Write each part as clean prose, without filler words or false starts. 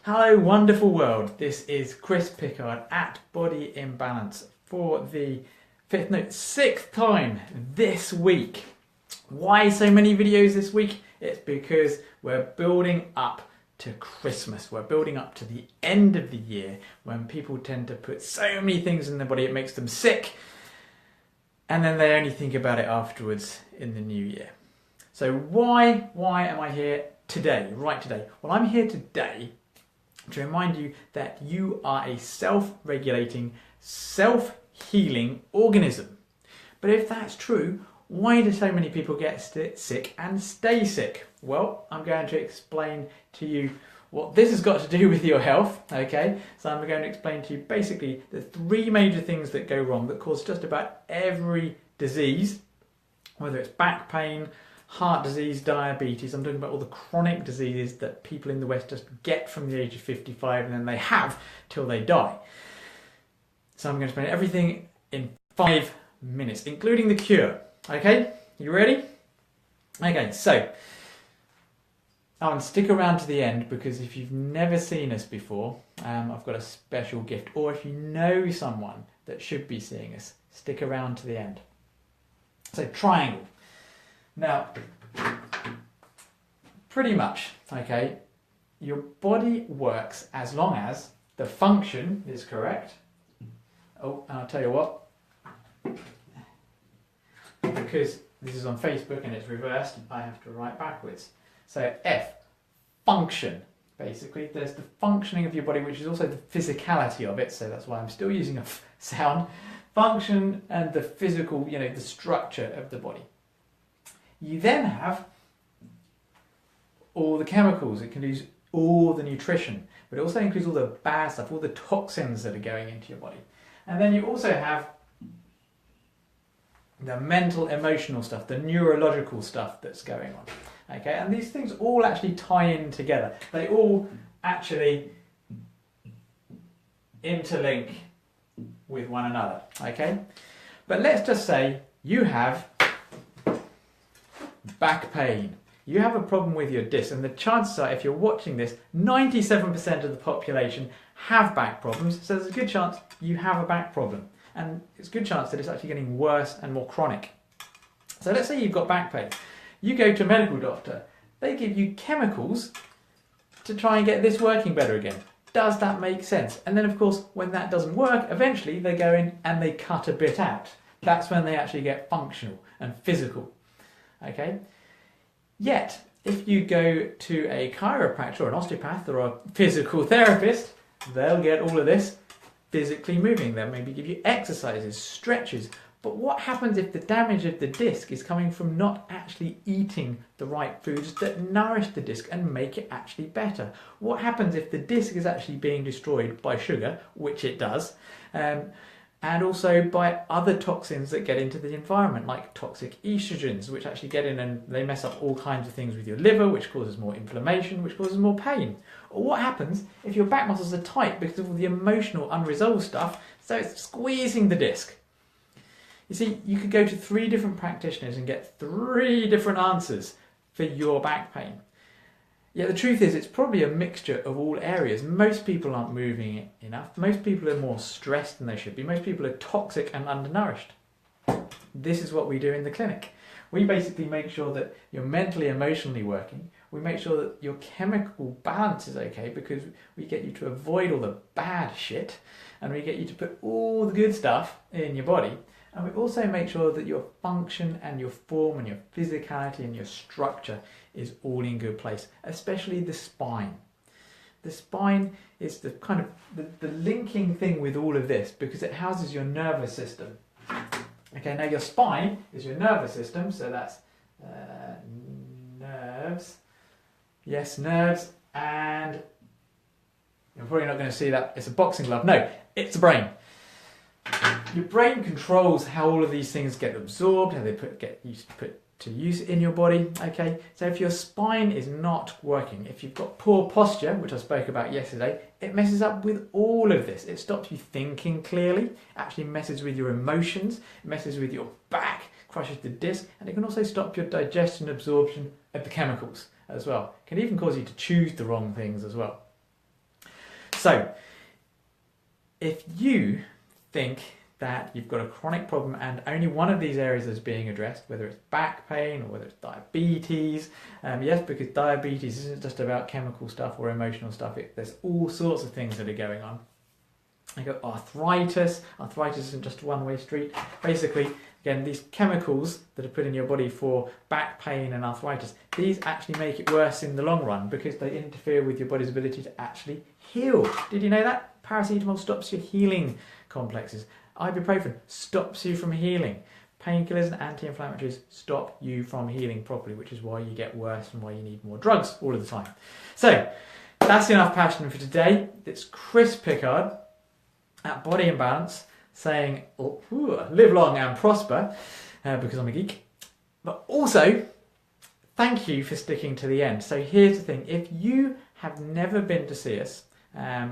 Hello wonderful world, this is Chris Pickard at Body Imbalance for the sixth time this week. Why so many videos this week? It's because we're building up to Christmas. We're building up to the end of the year when people tend to put so many things in their body it makes them sick, and then they only think about it afterwards in the new year. So why am I here today, right today? Well, I'm here today to remind you that you are a self-regulating, self-healing organism. But if that's true, why do so many people get sick and stay sick? Well, I'm going to explain to you what this has got to do with your health, okay? So I'm going to explain to you basically the three major things that go wrong that cause just about every disease, whether it's back pain, heart disease, diabetes. I'm talking about all the chronic diseases that people in the West just get from the age of 55 and then they have till they die. So I'm going to explain everything in 5 minutes, including the cure. Okay, you ready? Okay, so stick around to the end, because if you've never seen us before, I've got a special gift. Or if you know someone that should be seeing us, stick around to the end. So triangle. Now, pretty much, okay, your body works as long as the function is correct. Oh, and I'll tell you what, because this is on Facebook and it's reversed, I have to write backwards. So F, function. Basically, there's the functioning of your body, which is also the physicality of it, so that's why I'm still using a sound. Function and the physical, the structure of the body. You then have all the chemicals. It can use all the nutrition, but it also includes all the bad stuff, all the toxins that are going into your body. And then you also have the mental, emotional stuff, the neurological stuff that's going on. Okay, and these things all actually tie in together. They all actually interlink with one another. Okay, but let's just say you have back pain. You have a problem with your disc, and the chances are, if you're watching this, 97% of the population have back problems, so there's a good chance you have a back problem, and it's a good chance that it's actually getting worse and more chronic. So let's say you've got back pain. You go to a medical doctor, they give you chemicals to try and get this working better again. Does that make sense? And then of course, when that doesn't work, eventually they go in and they cut a bit out. That's when they actually get functional and physical. Okay? Yet, if you go to a chiropractor or an osteopath or a physical therapist, they'll get all of this physically moving. They'll maybe give you exercises, stretches. But what happens if the damage of the disc is coming from not actually eating the right foods that nourish the disc and make it actually better? What happens if the disc is actually being destroyed by sugar, which it does, and also by other toxins that get into the environment, like toxic estrogens, which actually get in and they mess up all kinds of things with your liver, which causes more inflammation, which causes more pain? Or what happens if your back muscles are tight because of all the emotional unresolved stuff, so it's squeezing the disc? You see, you could go to 3 different practitioners and get 3 different answers for your back pain. Yet the truth is, it's probably a mixture of all areas. Most people aren't moving enough. Most people are more stressed than they should be. Most people are toxic and undernourished. This is what we do in the clinic. We basically make sure that you're mentally, emotionally working. We make sure that your chemical balance is okay, because we get you to avoid all the bad shit, and we get you to put all the good stuff in your body. And we also make sure that your function and your form and your physicality and your structure is all in good place, especially the spine. The spine is the kind of the linking thing with all of this, because it houses your nervous system. Okay, now your spine is your nervous system, so that's nerves. Yes, nerves, and you're probably not going to see that. It's a boxing glove. No, it's the brain. Your brain controls how all of these things get absorbed, how they get put to use in your body. Okay, so if your spine is not working, if you've got poor posture, which I spoke about yesterday, it messes up with all of this. It stops you thinking clearly, actually messes with your emotions, it messes with your back, crushes the disc, and it can also stop your digestion and absorption of the chemicals as well. It can even cause you to choose the wrong things as well. So, if you think that you've got a chronic problem and only one of these areas is being addressed, whether it's back pain or whether it's diabetes, yes, because diabetes isn't just about chemical stuff or emotional stuff, there's all sorts of things that are going on. You've got arthritis. Arthritis isn't just a one-way street. Basically, again, these chemicals that are put in your body for back pain and arthritis, these actually make it worse in the long run because they interfere with your body's ability to actually heal. Did you know that? Paracetamol stops your healing complexes. Ibuprofen stops you from healing. Painkillers and anti-inflammatories stop you from healing properly, which is why you get worse and why you need more drugs all of the time. So, that's enough passion for today. It's Chris Pickard at Body and Balance saying, live long and prosper, because I'm a geek. But also, thank you for sticking to the end. So here's the thing. If you have never been to see us,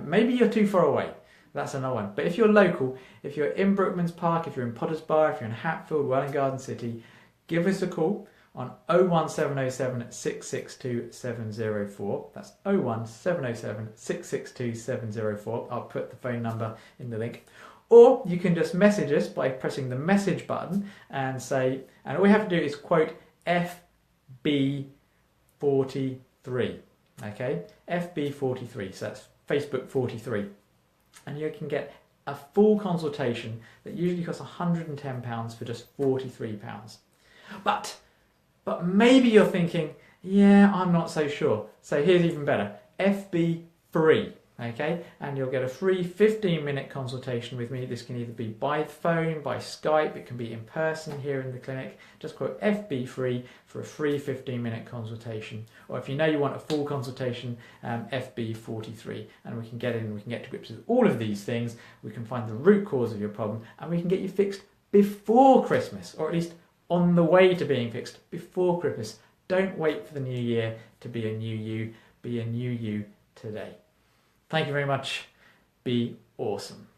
maybe you're too far away. That's another one. But if you're local, if you're in Brookman's Park, if you're in Potters Bar, if you're in Hatfield, Welwyn Garden City, give us a call on 01707 662 704. That's 01707 662 704. I'll put the phone number in the link. Or you can just message us by pressing the message button and say, and all you have to do is quote FB43. Okay? FB43. So that's Facebook 43. And you can get a full consultation that usually costs £110 for just £43. But maybe you're thinking, yeah, I'm not so sure. So here's even better. FB free, okay? And you'll get a free 15-minute consultation with me. This can either be by phone, by Skype, it can be in person here in the clinic. Just quote FB free for a free 15-minute consultation. Or if you know you want a full consultation, FB 43. And we can get in, we can get to grips with all of these things. We can find the root cause of your problem and we can get you fixed before Christmas, or at least on the way to being fixed before Christmas. Don't wait for the new year to be a new you. Be a new you today. Thank you very much. Be awesome.